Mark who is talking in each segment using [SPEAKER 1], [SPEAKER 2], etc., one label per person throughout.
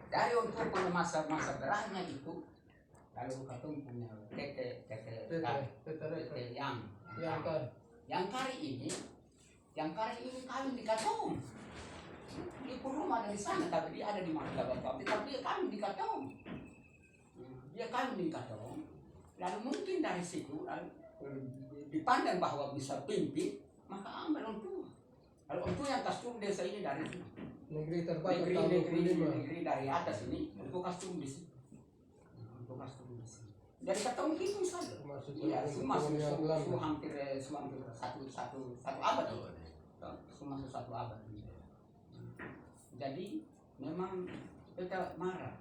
[SPEAKER 1] Dari untuk punya masa gerahnya itu, lalu katong punya tete yang kari ini kami di katong. Dia pun rumah dari sana, tapi dia ada di mana? Tapi dia kami di katong. Dia kami di katong. Lalu mungkin dari situ, lalu dipandang bahwa bisa pimpin, maka ambil orang tua. Kalau orang tua yang kastum desa ini dari
[SPEAKER 2] negeri terbaik
[SPEAKER 1] negeri dari atas ini, untuk kastum di sini. Untuk kastum di sini. Dari katong itu saja. Iya, semua hampir satu abad. Semua satu abad. Jadi memang kita marah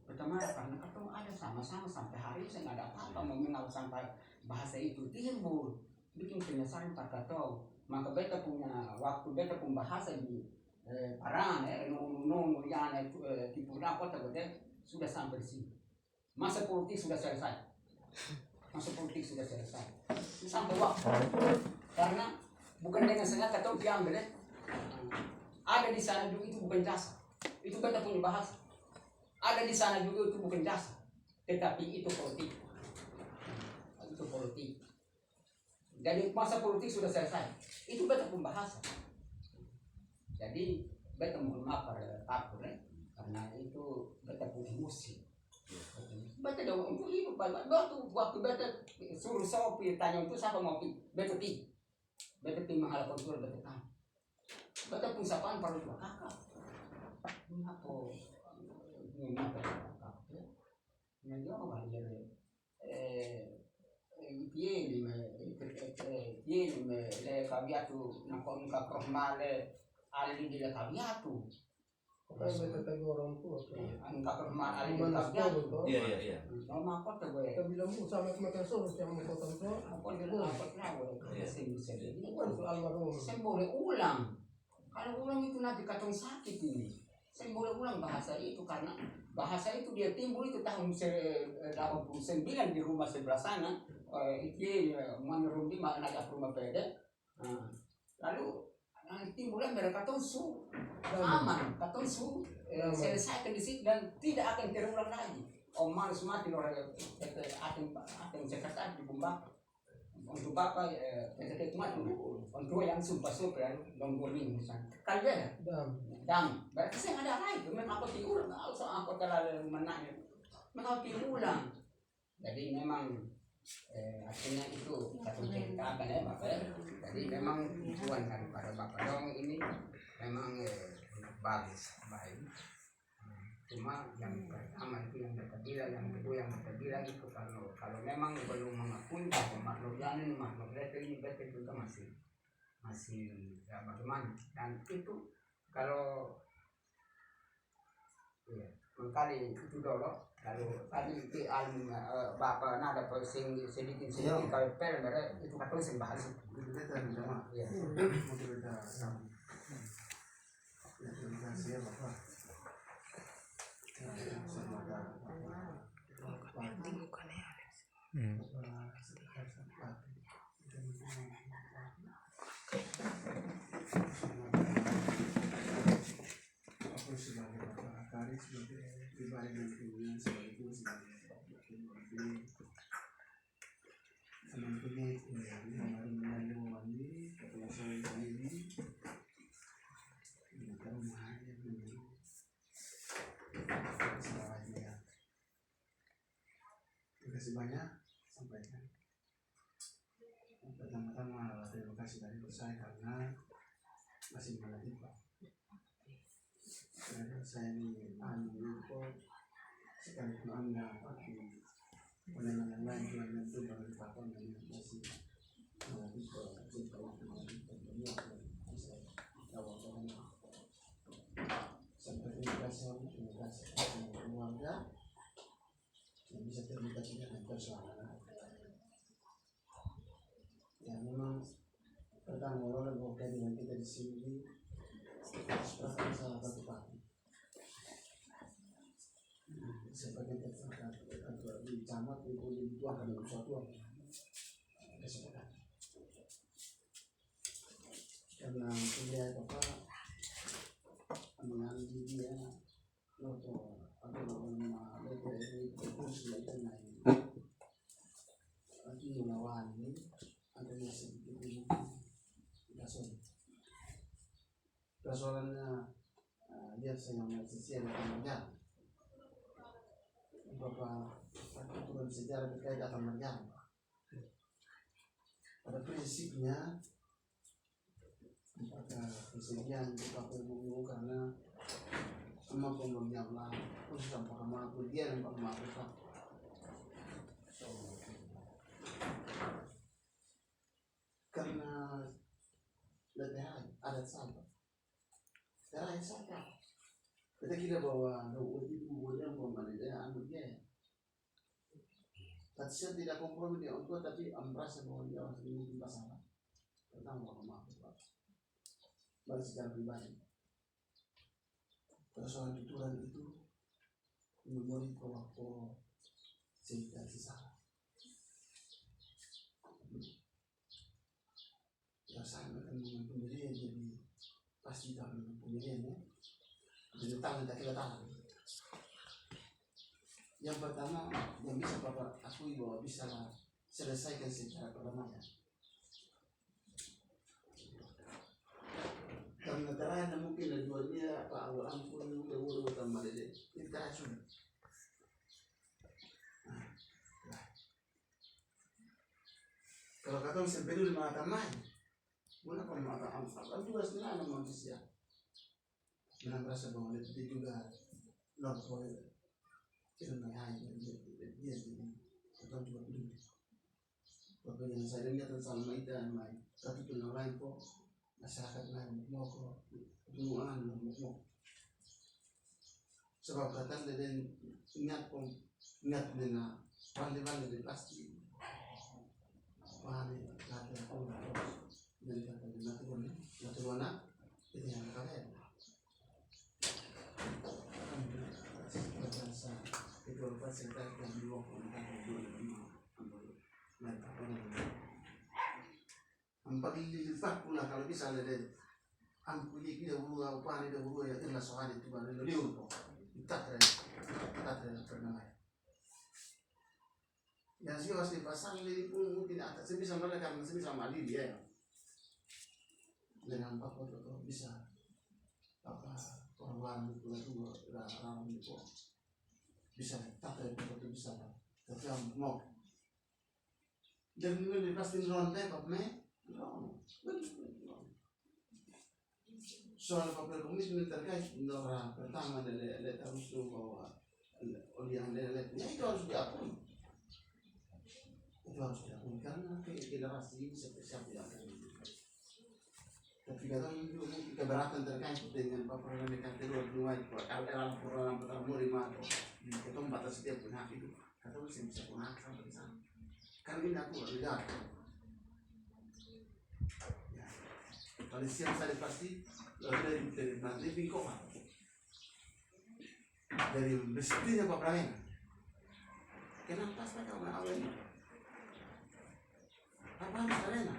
[SPEAKER 1] karena katong ada sama-sama sampai hari ini saya nggak ada apa-apa mengenal sampai bahasa itu timbul bikin penyesalan tak katong. Maka beta punya waktu beta pun bahasa di Parang yang Tipura kota beta sudah sampai sini. Masa politik sudah selesai. Sampai waktu karena bukan dengan sengaja katong diambil ada di sana juga itu bukan jasa. Itu beta punya bahasa. Ada di sana juga itu bukan jasa. Tetapi itu politik. Itu politik. Jadi masa politik sudah selesai. Itu beta punya bahasa. Jadi beta mohon maaf pada takut karena itu beta punya musik. Beta dong untuk hidup waktu beta suruh sopi tanya untuk siapa mau pi. Beta pi mahal kontrol beta kan. Beta pun sapaan paruh dua kakak. Ini apa kakak? Yang dia orang jadi pieni me le caviatu nakon ka krohmale ali di le caviatu.
[SPEAKER 2] Oke, beta tahu orang tua.
[SPEAKER 1] Angka krohmale ali di caviatu.
[SPEAKER 3] Iya.
[SPEAKER 1] Nama apa tuh gue?
[SPEAKER 2] Kita bilang sama makan sore yang mau potong sore.
[SPEAKER 1] Apa gue? Saya boleh ulang. Kalau ulang itu nanti katong sakit ini. Saya boleh ulang bahasa itu karena bahasa itu dia timbul itu tahun 89 di rumah sebelah sana. Itu menurun di mana ada rumah pede. Lalu timbulnya mereka katong su aman, katong su selesaikan di situ dan tidak akan terulang lagi. Malas mati orang akan sekretaris di Bumbak. Untuk bapak kita mati untuk yang sumpah dong boleh misalnya kalau beda dam berarti saya ada lagi memang aku diulang kalau aku terlalu menanya memang diulang jadi memang artinya itu satu cerita akan bapak jadi memang tujuan daripada bapak dong ini memang bagus baik cuma yang pertama itu yang mereka bilang, yang kedua yang mereka bilang itu kalau memang belum mengakui bahwa makhluk janin, makhluk ini betul juga masih ya bagaimana dan itu kalau ya mengkali itu dulu kalau tadi itu bapak nada sedikit kalau pel mereka itu katong sing bahas itu betul sama ya mungkin kita sama ya terima kasih bapak. Aku sebagai bapak Akari sebagai pribadi dan kemudian sekaligus sebagai teman ini kemarin mandi kepada saya ini kita rumahnya dulu. Terima kasih banyak sampaikan. Pertama-tama terima kasih dari saya karena masih melanjut Pak. Karena saya ini info sekalipun Anda pakai penanganan lain yang itu bagi Bapak dan masih melanjut ke cerita waktu tentunya bisa tawarkan sampai terima kasih keluarga yang bisa terlibat dengan persoalan ya memang pertama orang bukan dengan kita di sini seperti salah satu Pak sebagai tersangka di camat itu dituakan dalam suatu kesepakatan karena dia Bapak mengambil dia noto
[SPEAKER 3] kalau itu nanti melawan ini ada yang sedikit ini persoalannya dia senang sisi yang kemudian beberapa aturan sejarah terkait akan Maryam. Pada prinsipnya pada kesedihan kita perlu karena sama pemberian lah khusus sama dia dan sama Afrika. Karena ledahan adat sahabat, ledahan sahabat. Kita kira bahwa itu yang pemberian dia. Tapi saya tidak kompromi dengan orang tua, tapi merasa bahwa dia harus mungkin masalah. Pertama sama Afrika. Baik secara pribadi. Persoalan tuturan itu memori pokok cerita sesalah. Ya saya akan pemberian jadi pasti dalam pemberian ya. Jadi tangan tak kira tangan. Yang pertama yang bisa Bapak akui bahwa bisa selesaikan secara perdamaian. Karena terang mungkin ada dua dia apa awal ampun udah tambah deh itu teracun. Kalau kata sampai dulu mengatakan main, kenapa mengatakan apa juga sebenarnya manusia. Dengan merasa bahwa dia juga lord boy itu mengalir dia sendiri atau juga dulu. Bapak yang saya lihat tentang itu main, tapi pun lain kok. Masyarakat lain mau kok duaan mau sebab kata dan ingat dengan wali di pasti wali kata dan kata dengan natural itu yang kalian bahasa itu apa cerita yang dua empat lipat pula kalau bisa ada ampuni kita bulu apa ada bulu ya itulah soal itu baru liur kok kita pernah yang sih masih pasang ini pun mungkin atas sebisa mereka karena sebisa mandi dia ya dengan apa itu bisa apa orang itu orang itu bisa tak ada itu bisa tapi mau dan ini pasti nonton apa no. Soal papel komunis terkait Nora pertama dari harus tuh bahwa oleh yang itu harus diakui. Itu harus diakui karena generasi siapa yang akan itu. Tapi kadang juga keberatan terkait dengan paparan dekat dua itu era pertama lima atau itu batas setiap pihak itu kata masih bisa punya sampai di sana. Kan ini aku lihat. Kalau siang saya pasti dari nanti bingkok dari bestinya Pak Pramen. Kenapa saya kau awal ini? Apa misalnya?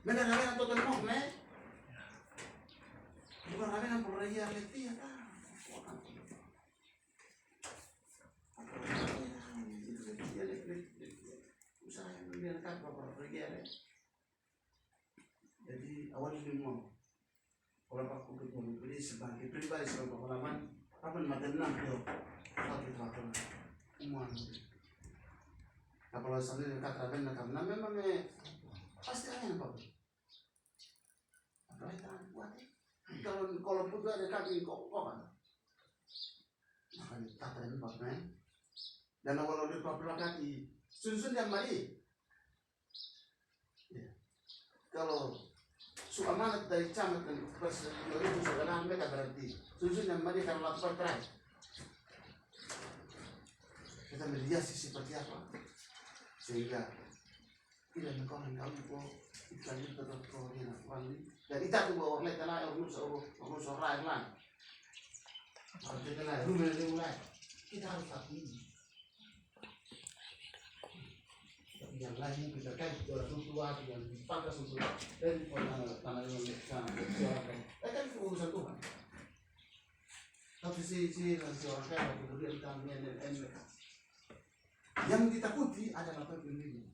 [SPEAKER 3] Mereka kalian atau tolong me? Bukan kalian perlu dia letih ya kan? Usaha yang mendiamkan Bapak pergi ya. Jadi awal ini mau kalau aku ketemu beli sebagai pribadi sebagai pengalaman apa macam enam itu satu umuan kalau sambil kata benar karena memang pasti ada apa itu buat kalau putus ada kaki kok kan makanya kata ini pak dan awal di papua kaki sunsun yang mari kalau suamanat dari camat dan persekutuan itu sebenarnya mereka berarti susun yang mari karena lapor terakhir kita melihat seperti apa sehingga tidak mengkawan kau ikan itu tetap kau yang wali dan kita tuh bawa mereka lah urus orang lain harus kita rumah yang mulai kita harus akui yang lain kita kan sudah tua yang dipakai untuk dari tanah yang suara kan itu urusan Tuhan Tapi si orang kaya kemudian kami yang ditakuti adalah pemimpin.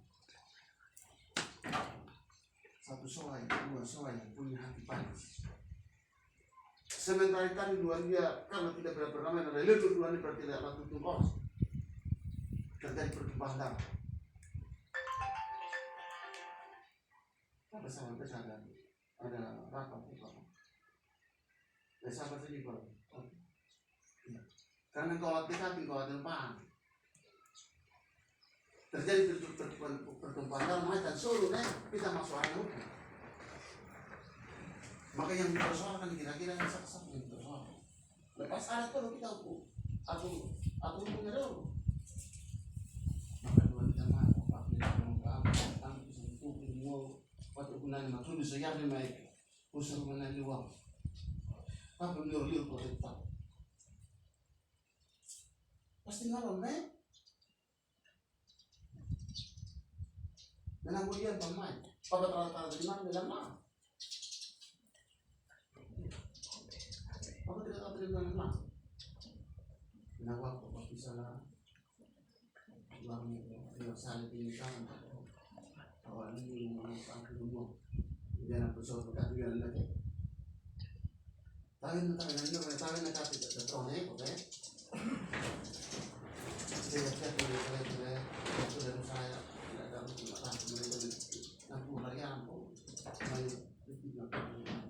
[SPEAKER 3] Satu soai, dua soai yang punya hati panas. Sementara tadi dua dia kalau tidak berdamai dengan leluhur dua ini berarti tidak laku tumpah. Terjadi pertumpahan darah. Apa sama ada rapat apa? Sama saja kalau. Karena kalau kita tinggal tempat terjadi pertumpahan darah macam suruh kita masuk area hukum. Maka yang dipersoalkan kira-kira yang sak-sak yang dipersoalkan. Lepas ada kalau kita hukum, aku hukumnya dulu. Maka dua kita mah apa kami bisa hukum mau waktu gunanya maksudnya sejarah mereka usaha menanti uang. Apa liur-liur kau tetap pasti ngalor dan kemudian pemain pada tanda-tanda di mana dalam mana apa tidak tahu dari mana kenapa kok bisa lah uang yang saling ini kan awal ini mau sampai rumah jangan bersoal berkat dengan lagi tapi nak kata tidak terus oke saya waktu dari saya ada masalah aku lagi aku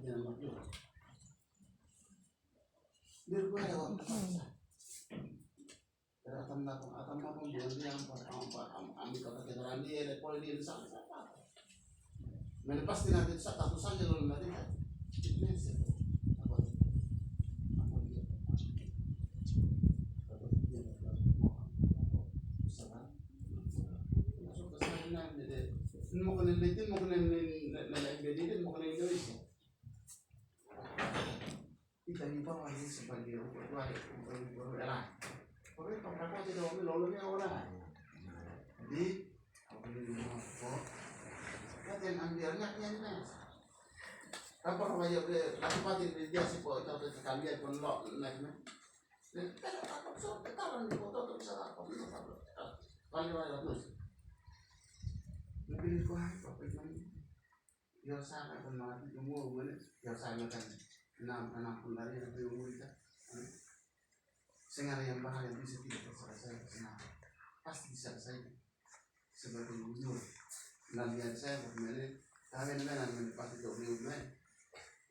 [SPEAKER 3] jangan makhluk biar gue ada waktu akan melakukan dia ambil kata keterangan dia lekol dia sana pasti nanti satu saja lo nanti kan mau kena Indonesia kita dibawa ini sebagai upaya lah pokoknya pemberapa tidak mau lolongnya orang jadi apa ini mau kok kan ambilnya nes apa namanya lagi pati dia sih kok itu sekalian pun lo naiknya dan apa so tekanan di foto bisa apa kalau terus lebih kuat apa itu yang sana pun mati semua mana yang sana kan enam pun dari yang umur kita sehingga yang bahaya bisa tidak selesai pasti bisa selesai sebagai ujung dan biar saya bagaimana kalian memang pasti tak boleh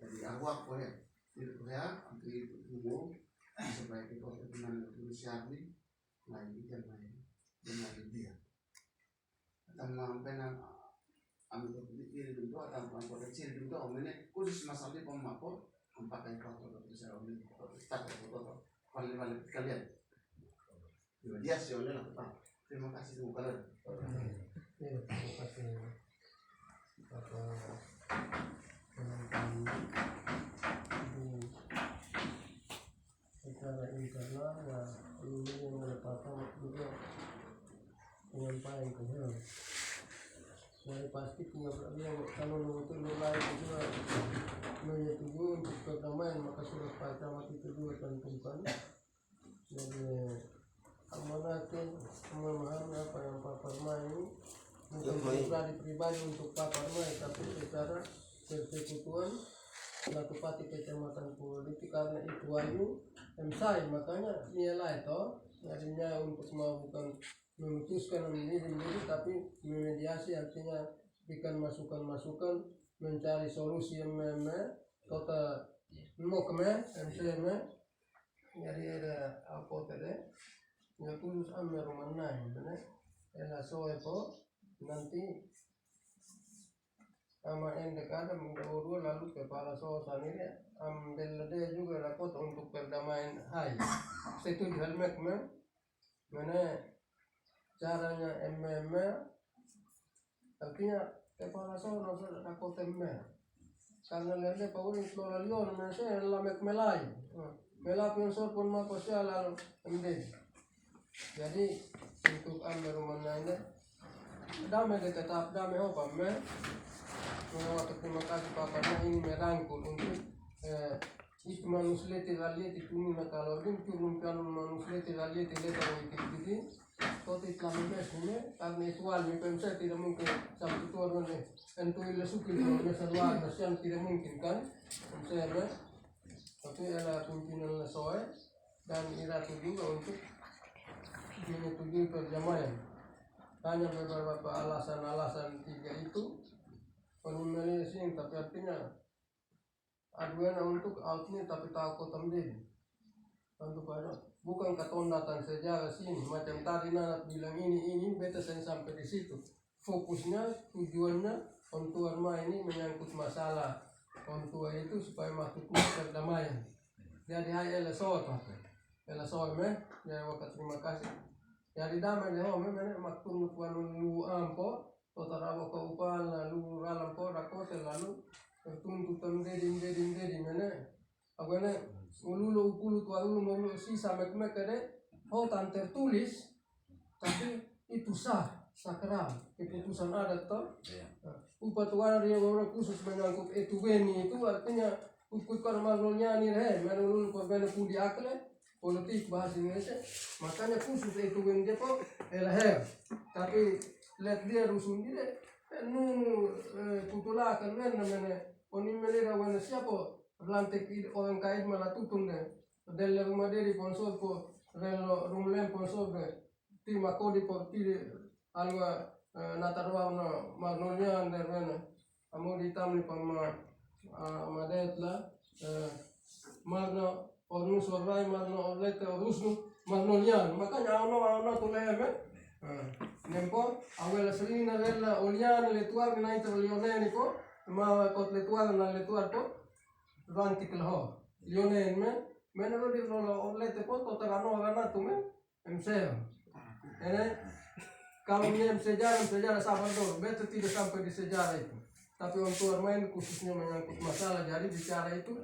[SPEAKER 3] jadi awak boleh tidak boleh ambil umum supaya kita dengan manusia ini lain jangan dengan dia tentang penang ambil kiri dulu atau pangkor kecil dulu omene khusus masalah pemakor pakai foto bisa omene tak foto paling kalian dia sih oleh lah terima kasih semua kalian
[SPEAKER 2] terima kasih apa secara internal ya ini yang mendapatkan juga penyampaian ke dari pasti punya yang kalau itu lain juga menyetujui untuk perdamaian maka surat Pacamat itu juga tentukan jadi amanatin memahami apa yang Pak Parma ini bukan pribadi untuk Pak Parma tapi secara persekutuan selaku pati kecamatan politik karena itu ayu MSI makanya nilai toh jadinya untuk melakukan memutuskan ini sendiri tapi memediasi artinya berikan masukan-masukan mencari solusi yang kota mokme MCM jadi ada apa tadi ya khusus ambil rumah naik benar soal itu nanti sama endek ada mendahulu lalu kepala soal ini ambil dia juga rakot untuk perdamaian hai setuju helmet mana caranya artinya kepala soal rakot karena lele pauri keluar lion saya lamek melai melap yang sor pun mau sosial lalu jadi untuk ambil rumah ini damai tetap damai apa waktu terima kasih Pak karena ini merangkul untuk itu manuslete galiete tuni na kalau din turun kan manuslete galiete letar gitu totit kami mesne karena itual mi pensa tidak mungkin sampai turun entu ile sukin kalau mesaluar nasian tidak mungkin kan saya tapi ada pimpinan soe dan ira juga untuk menyetujui perdamaian. Hanya beberapa alasan-alasan tiga itu penyelesaian tapi artinya aduana untuk outnya tapi takut tamdin untuk pada bukan ketondatan sejarah sini macam tadi Nana bilang ini beta saya sampai di situ fokusnya tujuannya untuk arma ini menyangkut masalah orang tua itu supaya maksudnya perdamaian jadi hai LSO ya wakat terima kasih jadi damai deh memang maksud tuan lu ampo totarawa ke upan lalu ralam po rakote lalu tertuntut temdeding mana agaknya ulu tua ulu sisa mek kade hotan tertulis tapi itu sakral keputusan adat toh upatuan dia orang khusus menyangkut itu beni itu artinya ukut karmalnya ni menurut korban pudi akle politik bahasa Indonesia makanya khusus itu beni depo elher tapi lihat dia rusun dia tutulakan namanya Oni melira wana siapa lantik orang kait malah tutun deh. Delle rumah dia di ponsor ko relo rumlem ponsor deh. Ti makodi po ti alwa natarwa na magnolia der wana. Amo di tamni pama madetla magno ornus orrai magno orlete orusnu magnolia. Makanya ano tuleme. Nempo awela selina della oliana le tuar na italione ko ma kot letuar na letuar po rantik lho lionen me no di lo lete po to terano gana tu me emseo kalau dia sejarah Salvador betul tidak sampai di sejarah itu tapi untuk main khususnya menyangkut masalah jadi bicara itu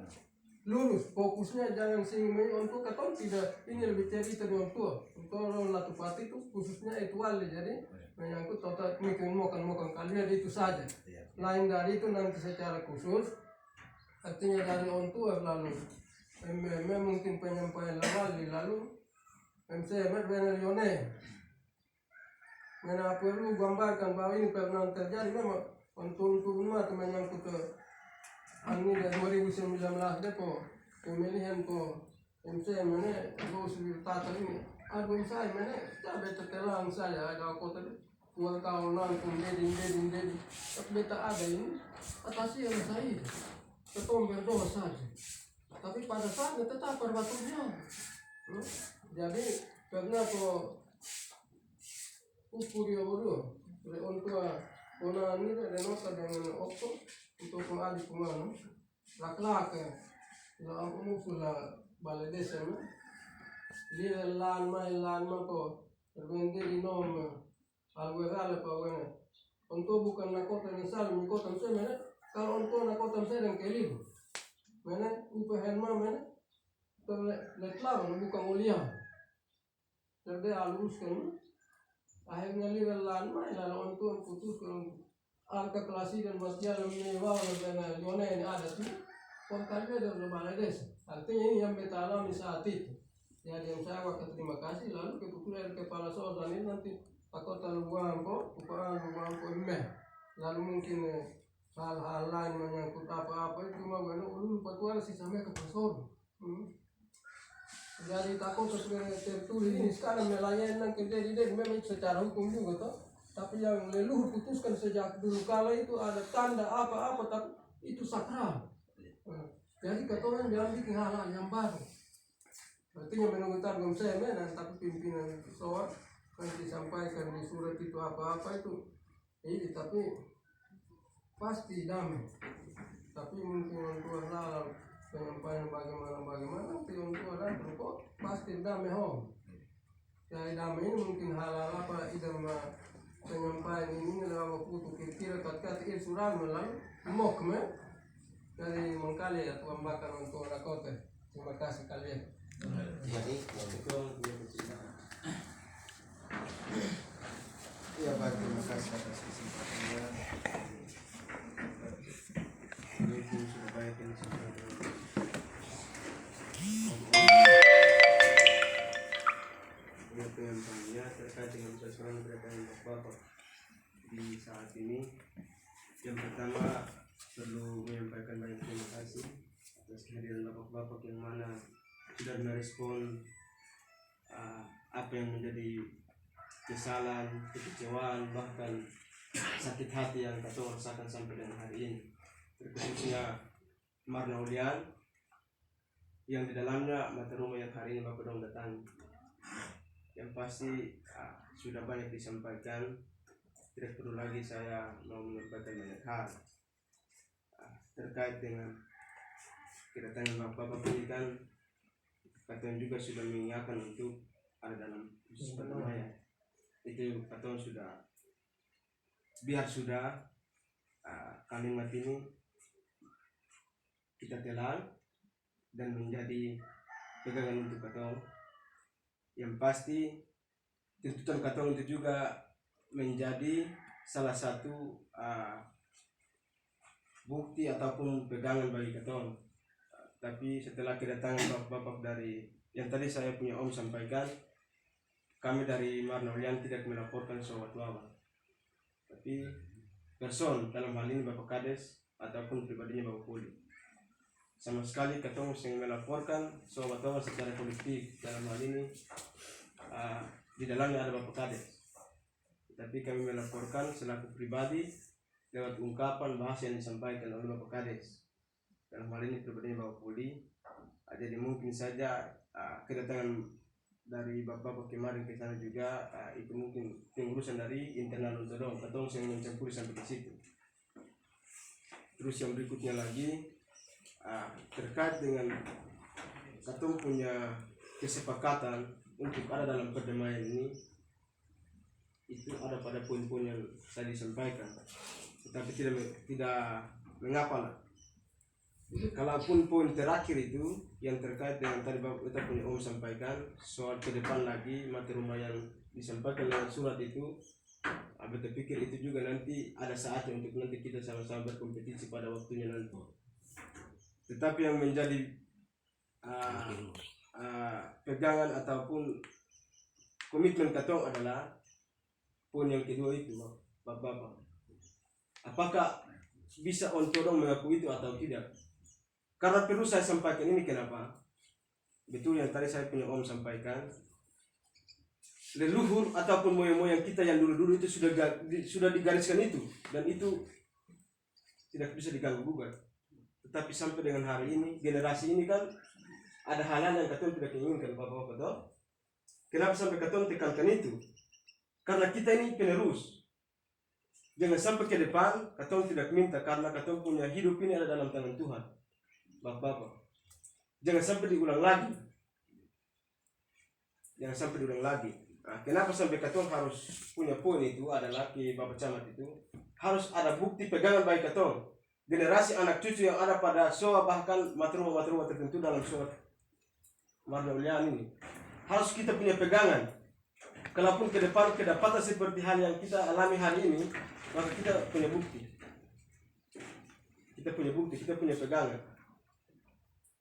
[SPEAKER 2] lurus fokusnya jangan singgung untuk keton tidak ini lebih cerita dengan tua untuk latupati itu khususnya itu wali jadi menyangkut total mungkin mokan kalian itu saja lain dari itu nanti secara khusus artinya dari orang tua lalu mungkin penyampaian wali lalu MC Lione mana perlu gambarkan bahwa ini pernah terjadi memang untuk rumah menyangkut ini dari 2019 depo pemilihan po MC mana bos tata ini album saya mana cabai terkelang saya ada kota dua tahunan kemudian tapi beta ada ini atasi yang saya ketom berdoa saja tapi pada saatnya tetap berbatunya jadi karena ko ukur dia bodoh untuk kona ini renota dengan okto untuk pengadil kemana lak la musula balai desa dia lan ko terbentuk di nom alwerale pawene untuk bukan nakota misal mi kota semena kalau untuk nakota sereng kelib mana upahan mana terletlawan bukan mulia jadi alus kan akhirnya liran lalu untuk putus angka klasi dan masjid mewah dan yone ini ada tuh perkara dari balai desa artinya ini yang beta alami saat itu jadi yang saya waktu terima kasih lalu kebetulan kepala soal ini nanti kota Luampo, lalu mungkin hal-hal lain menyangkut apa-apa itu cuma ulu patuan sih sampai ke pasor. Jadi takut tertulis ini sekarang melayani kejadian memang secara hukum juga toh. Tapi yang leluhur putuskan sejak dulu kala itu ada tanda apa-apa tapi itu sakral. Jadi ketoran jangan bikin hal-hal yang baru. Artinya menunggu targum saya tapi pimpinan soal kan disampaikan di surat itu apa-apa itu ini tapi pasti damai tapi mungkin untuk halal penyampaian bagaimana nanti untuk ada kok pasti damai jadi damai ini mungkin halal apa idama penyampaian ini dalam waktu kira kata surat melalui mokme dari mengkali atau bakar untuk rakote terima kasih kalian
[SPEAKER 3] jadi ya Pak, terima kasih atas kesempatannya. Ini sudah baik ini sudah
[SPEAKER 4] penyampaiannya terkait dengan persoalan kedatangan Bapak di saat ini. Yang pertama perlu menyampaikan banyak terima kasih atas kehadiran Bapak-Bapak yang mana sudah merespon apa yang menjadi kesalahan, kekecewaan, bahkan sakit hati yang kita rasakan sampai dengan hari ini, terkhususnya Marna Ulian yang di dalamnya mata rumah yang hari ini Bapak dong datang. Yang pasti sudah banyak disampaikan, tidak perlu lagi saya mau menyampaikan banyak hal terkait dengan kedatangan Bapak ini. Kan Katon juga sudah mengingatkan untuk ada dalam proses perdamaian. Itu Katon sudah biar sudah kalimat ini kita telan dan menjadi pegangan untuk Katon. Yang pasti tuntutan Katon itu juga menjadi salah satu bukti ataupun pegangan bagi Katon. Tapi setelah kedatangan bapak-bapak dari yang tadi saya punya Om sampaikan, kami dari Marna Ulian tidak melaporkan sobat Wawa, tapi person dalam hal ini Bapak Kades ataupun pribadinya Bapak Puli. Sama sekali Katon yang melaporkan sobat Wawa secara kolektif dalam hal ini di dalamnya ada Bapak Kades. Tapi kami melaporkan selaku pribadi lewat ungkapan bahasa yang disampaikan oleh Bapak Kades. Dalam hal ini pribadinya Bapak Puli. Jadi mungkin saja kedatangan dari bapak-bapak kemarin ke sana juga itu mungkin pengurusan dari internal untuk dong, Katon yang mencampuri sampai ke situ. Terus yang berikutnya lagi terkait dengan Katon punya kesepakatan untuk ada dalam perdamaian ini, itu ada pada poin-poin yang saya disampaikan, tetapi tidak mengapa lah. Kalaupun poin terakhir itu yang terkait dengan tadi Bapak kita punya Om sampaikan soal ke depan lagi materi rumah yang disampaikan lewat surat itu, Abang pikir itu juga nanti ada saatnya untuk nanti kita sama-sama berkompetisi pada waktunya nanti. Tetapi yang menjadi pegangan ataupun komitmen Katon adalah poin yang kedua itu, Bapak-bapak. Apakah bisa Ontodong mengaku itu atau tidak? Karena perlu saya sampaikan ini kenapa? Betul yang tadi saya punya Om sampaikan, leluhur ataupun moyang-moyang kita yang dulu-dulu itu sudah digariskan itu, dan itu tidak bisa diganggu gugat. Tetapi sampai dengan hari ini, generasi ini kan ada hal-hal yang Katon tidak inginkan Bapak-bapak toh. Kenapa sampai Katon tekankan itu? Karena kita ini penerus. Jangan sampai ke depan Katon tidak minta, karena Katon punya hidup ini ada dalam tangan Tuhan. Bapak-bapak, jangan sampai diulang lagi. Jangan sampai diulang lagi. Kenapa sampai Katon harus punya poin itu adalah ke Bapak Camat itu harus ada bukti pegangan bagi Katon. Generasi anak cucu yang ada pada soa bahkan matrumah tertentu dalam soa Marna Ulian ini harus kita punya pegangan. Kalaupun ke depan kedapatan seperti hal yang kita alami hari ini, maka kita punya bukti. Kita punya pegangan.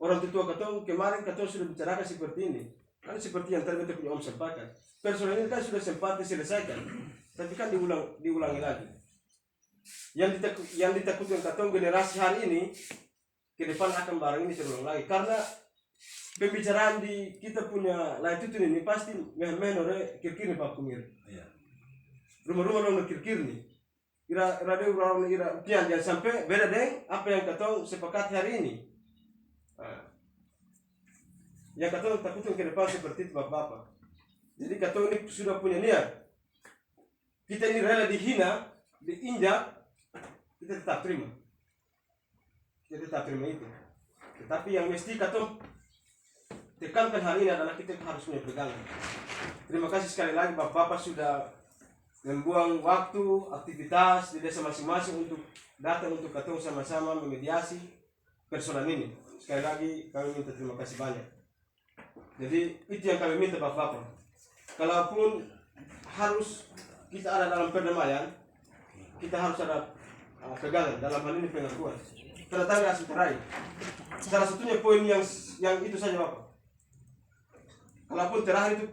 [SPEAKER 4] Orang tua Katon kemarin Katon sudah bicarakan seperti ini. Kan seperti yang tadi kita punya Om sampaikan. Persoalan ini kan sudah sempat diselesaikan, tapi kan diulangi lagi. Yang ditakutkan Katon generasi hari ini ke depan akan barang ini terulang lagi, karena pembicaraan di kita punya latitude ini pasti menore kir-kir nih Pak Kumir. Iya. Rumah-rumah orang kir-kir nih. Ira pian jangan sampai beda deng apa yang Katon sepakat hari ini. Yang Katon takutkan ke depan seperti itu Bapak-bapak. Jadi Katon ini sudah punya niat. Kita ini rela dihina, diinjak, kita tetap terima. Kita tetap terima itu. Tetapi yang mesti Katon tekankan hari ini adalah kita harus punya pegangan. Terima kasih sekali lagi Bapak-bapak sudah membuang waktu, aktivitas di desa masing-masing untuk datang untuk Katon sama-sama memediasi persoalan ini. Sekali lagi kami minta terima kasih banyak. Jadi itu yang kami minta Bapak-bapak. Kalaupun harus kita ada dalam perdamaian, kita harus ada pegangan dalam hal ini pengakuan. Tanda tangan asli terakhir. Salah satunya poin yang itu saja Bapak. Kalaupun terakhir itu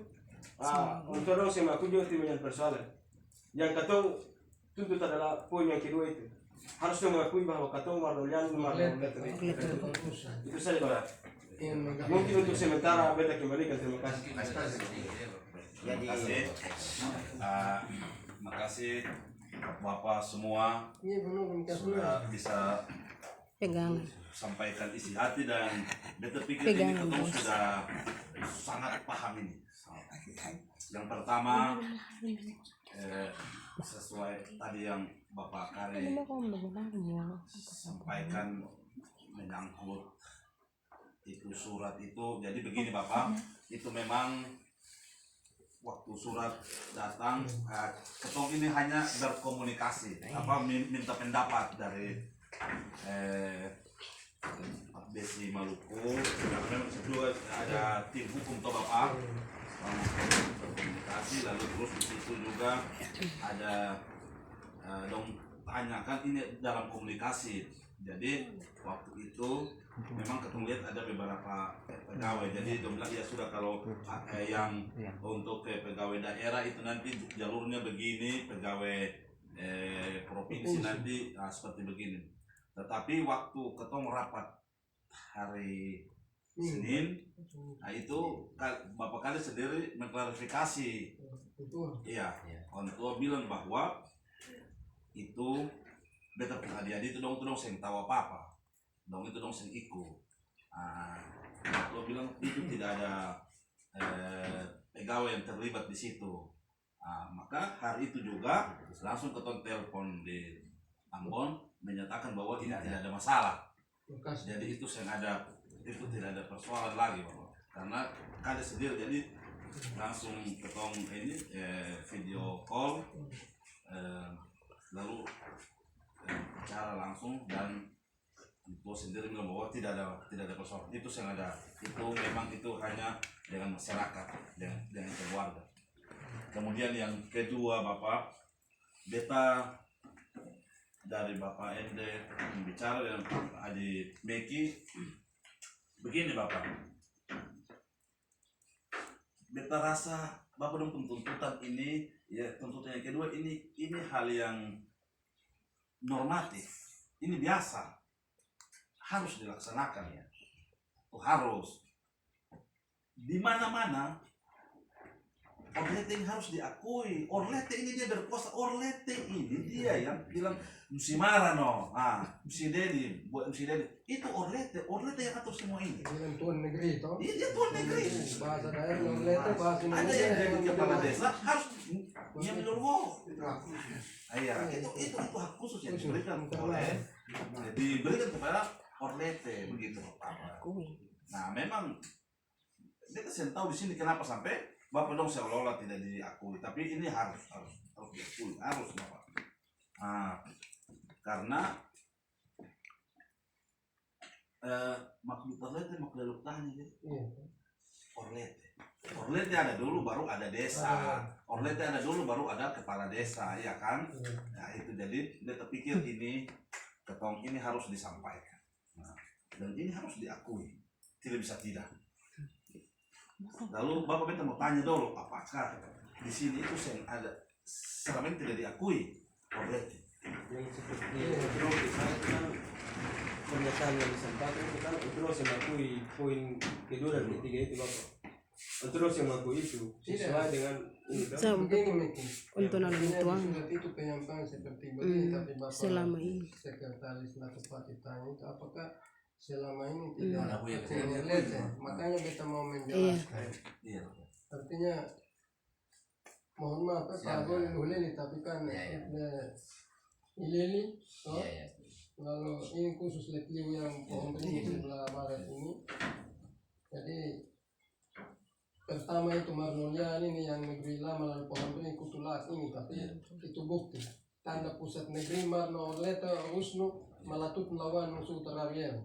[SPEAKER 4] untuk orang yang aku juga tidak punya persoalan. Yang katong tuntut adalah poin yang kedua itu. Harus mengakui bahwa katong Marnolian itu saja Pak. Mungkin untuk sementara beta kembalikan, terima kasih.
[SPEAKER 5] Terima kasih. Terima kasih Bapak semua sudah bisa sampaikan isi hati dan beta pikir ini ketemu sudah sangat paham ini. Yang pertama sesuai tadi yang Bapak Kari sampaikan menyangkut itu surat itu. Jadi begini Bapak, itu memang waktu surat datang, ketong ini hanya berkomunikasi, minta pendapat dari Besi Maluku. Memang kedua ada tim hukum toh Bapak, berkomunikasi, lalu terus di situ juga ada dong tanyakan ini dalam komunikasi. Jadi waktu itu memang ketemu lihat ada beberapa pegawai, jadi dong bilang ya sudah kalau yang untuk pegawai daerah itu nanti jalurnya begini, pegawai provinsi nanti seperti begini. Tetapi waktu ketemu rapat hari Senin, itu Bapak Kali sendiri mengklarifikasi. Iya, Ontua bilang bahwa itu beta adik-adik itu dong sing tahu apa-apa. Dong itu dong sing ikut. Lo bilang itu tidak ada pegawai yang terlibat di situ. Maka hari itu juga langsung keton telepon di Ambon menyatakan bahwa ini tidak ada masalah. Jadi itu yang ada, itu tidak ada persoalan lagi Bapak. Karena kada sendiri, jadi langsung ketong ini video call, lalu bicara langsung dan bos sendiri bilang bahwa tidak ada persoalan. Itu yang ada, itu memang itu hanya dengan masyarakat, dengan keluarga. Kemudian yang kedua Bapak, beta dari Bapak Ende bicara dengan Pak Adi Meki begini Bapak, beta rasa Bapak dong tuntutan ini ya, tuntutan yang kedua ini hal yang normatif, ini biasa, harus dilaksanakan ya, itu harus di mana-mana. Orlete ini harus diakui, Orlete ini dia berkuasa, Orlete ini dia yang bilang mesti marah no, mesti dedi, buat mesti dedi, itu Orlete yang atur semua ini.
[SPEAKER 2] Yang tuan negeri itu.
[SPEAKER 5] Iya, dia tuan negeri.
[SPEAKER 2] Bahasa daerah Orlete, bahasa
[SPEAKER 5] Indonesia. Ada yang jadi kepala desa harus yang menurut. Iya, itu hak khusus yang diberikan oleh, diberikan kepada Orlete begitu Bapak. Nah memang kita sih tahu di sini kenapa sampai Bapak dong seolah-olah tidak diakui, tapi ini harus diakui, harus Bapak. Karena makhluk Orlete makhluk tahan ya. Orlete ada dulu baru ada desa, Orlete ada dulu baru ada kepala desa, ya kan? Nah itu jadi dia terpikir ini ketong ini harus disampaikan, dan ini harus diakui, tidak bisa tidak. Lalu Bapak beta mau tanya dulu, apakah di sini itu yang ada selama ini tidak diakui Orlete?
[SPEAKER 4] Yang seperti pernyataan yang disampaikan itu kan terus yang mengakui poin kedua dan ketiga itu Bapak. Terus yang mengakui itu sesuai dengan ini kan?
[SPEAKER 2] Untuk tuang itu penyampaian seperti begini, tapi Bapak selama ini sekretaris Bupati tanya itu apakah selama ini tidak Orlete, makanya kita mau menjelaskan. Artinya mohon maaf Pak boleh tapi kan Ilili, lalu ini khusus Letliu yang pohon beringin sebelah barat ini. Jadi pertama itu Marnolian ini yang negeri lama lalu pohon beringin Kutulas ini, tapi itu bukti tanda pusat negeri Marnolete Usnu Malatut melawan musuh Terarian.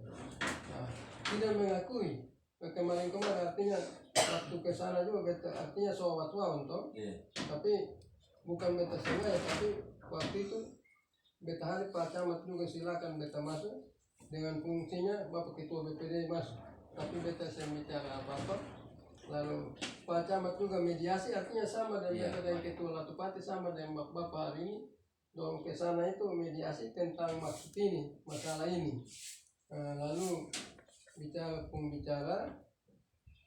[SPEAKER 2] Tidak mengakui kemarin artinya waktu ke sana juga beta artinya sowat wawan toh, tapi bukan beta sengaja, tapi waktu itu beta hari Pak Camat juga silakan beta masuk dengan fungsinya Bapak Ketua BPD masuk, tapi beta saya bicara apa Lalu Pak Camat juga mediasi, artinya sama
[SPEAKER 1] Iya,
[SPEAKER 2] dengan Ketua Latupati, sama dengan Bapak hari ini. Dong ke sana itu mediasi tentang maksud ini, masalah ini. Lalu pembicara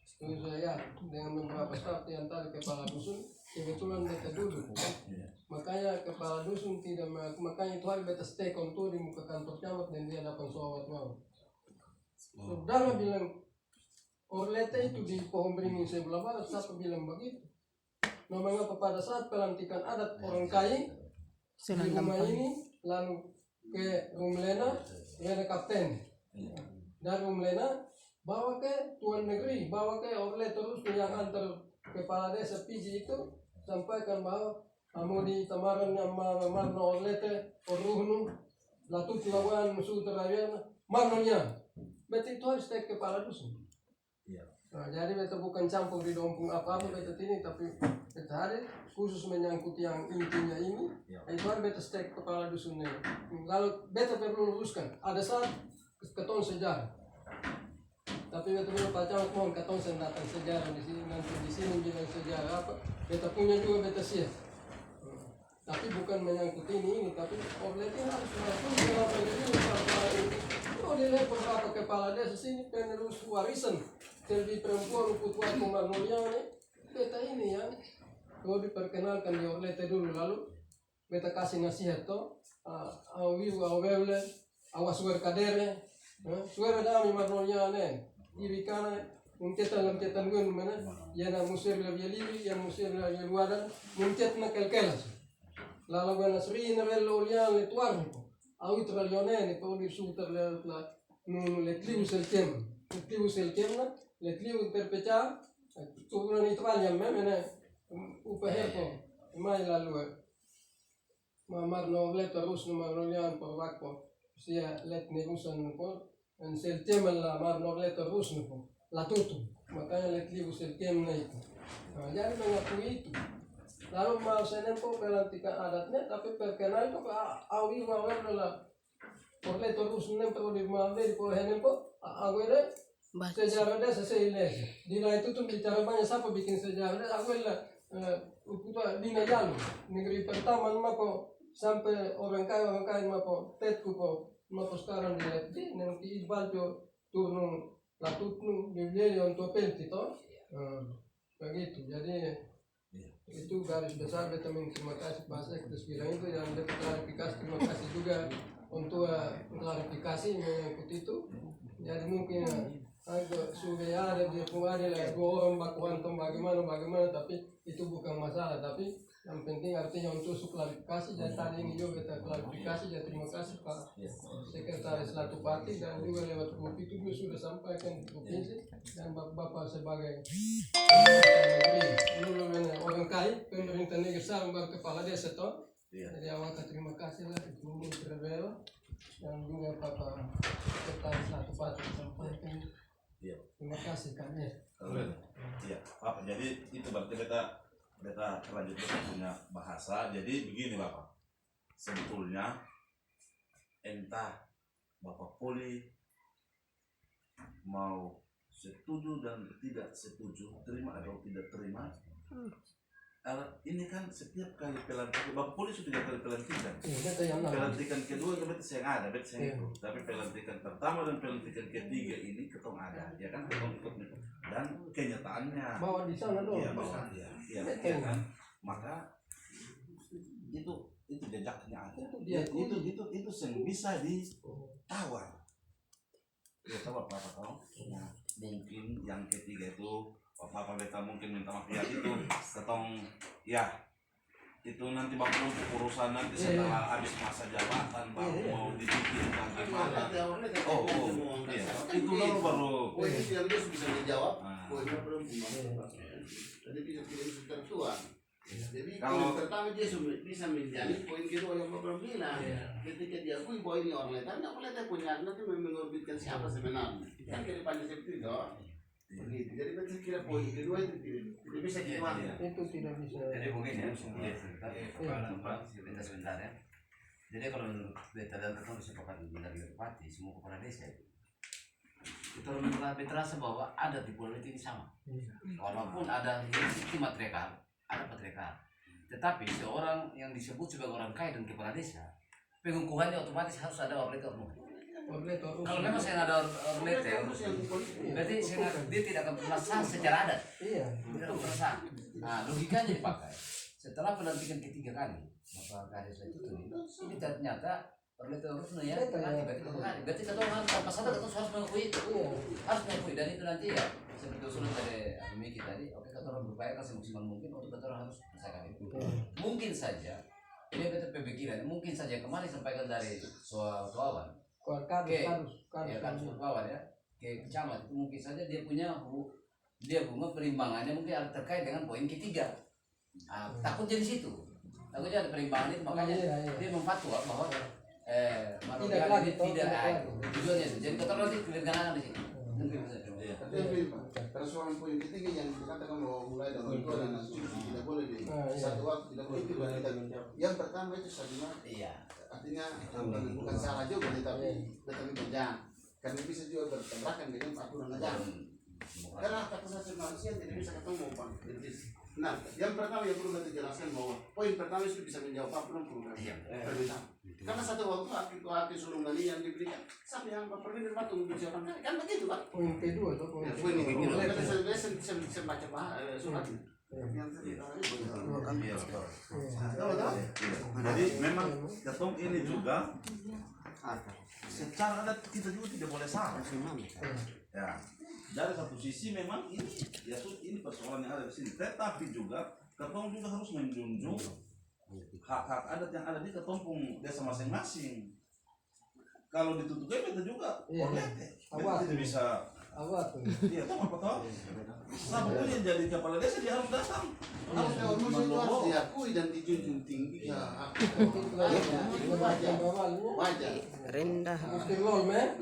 [SPEAKER 2] setuju saya dengan beberapa staff yang tadi kepala dusun kebetulan mereka duduk. Makanya kepala dusun tidak makanya itu hari beta stay kontur di muka kantor camat dan dia dapat soal mau. Saudara bilang Orlete itu di pohon beringin sebelah barat, siapa bilang begitu? Memang pada saat pelantikan adat orang Kai di rumah ini, lalu ke Rumlena, ada kapten. Dari Rumlena, bawa ke Tuan Negeri, bawa ke Orlete terus yang antar kepala desa Piji itu, sampaikan bahwa kamu di Tamaran yang Marno Orlete, Orruhnu, Latut Lawan, Suterawian, Marnonya. Berarti itu harus take kepala dusun. Nah, jadi beta bukan campur di dompung apa-apa beta ini, tapi beta hari khusus menyangkut yang intinya ini, itu harus beta stek kepala dusunnya. Lalu beta perlu luruskan, ada saat keton sejarah, tapi beta bilang Pak Camat mohon keton saya datang sejarah di sini, nanti di sini bilang sejarah apa, beta punya juga beta siap. Tapi bukan menyangkut ini, tapi Orlete harus melakukan kenapa ini. Oh, dilihat beberapa kepala desa sini penerus warisan dari perempuan putuan Marnolia ini, beta ini ya, kalau diperkenalkan di Orlete dulu, lalu beta kasih nasihat toh, awile, awas suara kadere, suara dami Marnolia ne, ibikana, uncetan gue mana, ya na musir lebih liwi, yang musir lebih luaran, uncet na kelkelas. Lalu gue nasri narelo lian letuar nipo, awi tralione nipo di suter le letliu selkem, letliu selkem na, letliu terpecah, turunan itu banyak memang upah ko, mai lalu, Marno let terus Marno lian perwakpo, sia let nerusan nipo, dan selkem la Marno let terus nipo, latutu, makanya letliu selkem na itu, jadi mengakui itu. Lalu mau senen po pelantikan adatnya, tapi perkenalan po awi mawar adalah porle terus nem perlu di malde di porhenen po awalnya sejarahnya sesuai Dina itu tuh bicara banyak siapa bikin sejarahnya awalnya ukuta Dina Jalu negeri pertama mako sampai orang kaya mako tetku po mako sekarang di nanti Ibaljo turun latutnu biblia untuk penti toh begitu jadi itu garis besar beta terima kasih Pak Sekdes bilang itu yang beta klarifikasi, terima kasih juga untuk klarifikasi mengikut itu. Jadi mungkin agak sudah ada dia kemarin lah 2 orang baku hantam bagaimana tapi itu bukan masalah, tapi yang penting artinya untuk klarifikasi. Dan tadi ini juga beta klarifikasi, dan terima kasih Pak Sekretaris Latupati dan juga lewat grup itu juga sudah sampaikan di provinsi dan Bapak sebagai dulu orang kaya pemerintah negeri Sarawak kepala desa toh. Jadi awal terima kasih lah itu Menteri dan juga Bapak Sekretaris Latupati sampaikan. Terima kasih kami.
[SPEAKER 5] Iya, Bapak. Jadi itu berarti beta lanjutkan punya bahasa. Jadi begini Bapak, sebetulnya entah Bapak Poli mau setuju dan tidak setuju, terima atau tidak terima, ini kan setiap kali pelantikan Bapak Poli sudah 3 kali pelantikan. Pelantikan kedua berarti saya nggak ada, berarti saya itu. Tapi pelantikan pertama dan pelantikan ketiga ini ketong ada, ya kan ketong ikut dan kenyataannya
[SPEAKER 2] bawa di sana dong.
[SPEAKER 5] Iya kan. Maka itu jejaknya ada. Itu yang bisa ditawar. Ya tahu apa tahu. Nah, mungkin yang ketiga itu apa beta mungkin minta maaf ya itu ketong ya itu nanti bakal untuk urusan nanti setelah habis masa jabatan baru mau dibikin bagaimana. Iya. Itu baru.
[SPEAKER 3] Poin yang dia bisa dijawab. Poinnya belum. Jadi bisa tertuang. Jadi poin pertama dia bisa menjadi poin kedua yang Bapak bilang. Ketika diakui bahwa ini orang lain, tidak boleh punya nanti mengorbitkan siapa sebenarnya. Kan ke depannya seperti itu. Begitu. Jadi saya kira poin kedua itu tidak bisa dijual.
[SPEAKER 2] Itu tidak bisa.
[SPEAKER 6] Jadi mungkin ya, sebentar ya. Jadi kalau menurut beta dan ketemu sepakat dari Bupati, semua kepala desa itu kita lebih terasa bahwa adat di Pulau Liti ini sama. Walaupun ada sistem matriarkal, ada patriarkal, tetapi seorang yang disebut sebagai orang kaya dan kepala desa, pengukuhannya otomatis harus ada orletor. Kalau memang saya ada orletor, berarti dia tidak akan pernah sah secara adat.
[SPEAKER 2] Iya.
[SPEAKER 6] Tidak akan pernah sah. Nah, logikanya dipakai. Setelah pelantikan ketiga kali, Bapak Kades itu ini ternyata orletor ya, berarti kata orang tanpa sadar kita harus mengakui itu, harus mengakui, dan itu nanti ya seperti usulan dari Miki tadi, oke kata orang berupaya semaksimal mungkin untuk kata orang harus selesaikan itu. Mungkin saja ini kita pemikiran, mungkin saja kemarin sampaikan dari soal kawan, kawan ya, ke camat itu mungkin saja dia punya perimbangannya mungkin ada terkait dengan poin ketiga. Takutnya di situ, takutnya ada perimbangan itu, makanya dia memfatwa bahwa manusia ini tidak tujuannya. Jadi kata orang nanti kelenganan di situ.
[SPEAKER 3] Tapi persoalan poin ketiga yang dikatakan bahwa mulai dari itu dan cuci tidak boleh di satu waktu, tidak boleh itu. Yang pertama itu sadima, artinya bukan salah juga, tapi berjangan. Karena bisa juga bertabrakan dengan aturan negara. Karena hak asasi manusia tidak bisa ketemu, Pak. Nah, yang pertama yang perlu kita jelaskan bahwa poin pertama itu bisa menjawab apa program permintaan. Karena satu waktu aktif sulung gali yang diberikan, siapa yang permintaan batu bicara kan begitu, Pak.
[SPEAKER 2] Poin kedua atau poin
[SPEAKER 3] kedua. Karena saya baca surat.
[SPEAKER 5] Jadi memang ketum ini juga secara adat kita juga tidak boleh salah. Ya. Dari satu sisi memang ini persoalan yang ada di sini, tetapi juga ketum juga harus menjunjung hak-hak adat yang ada di ketumpung desa masing-masing. Kalau ditutup kita juga orlete, kita tidak bisa. Iya, tahu apa tahu? Sebetulnya jadi kepala desa dia harus datang,
[SPEAKER 3] harus diakui dan dijunjung tinggi.
[SPEAKER 2] Wajar.
[SPEAKER 3] Wajar.
[SPEAKER 2] Rendah.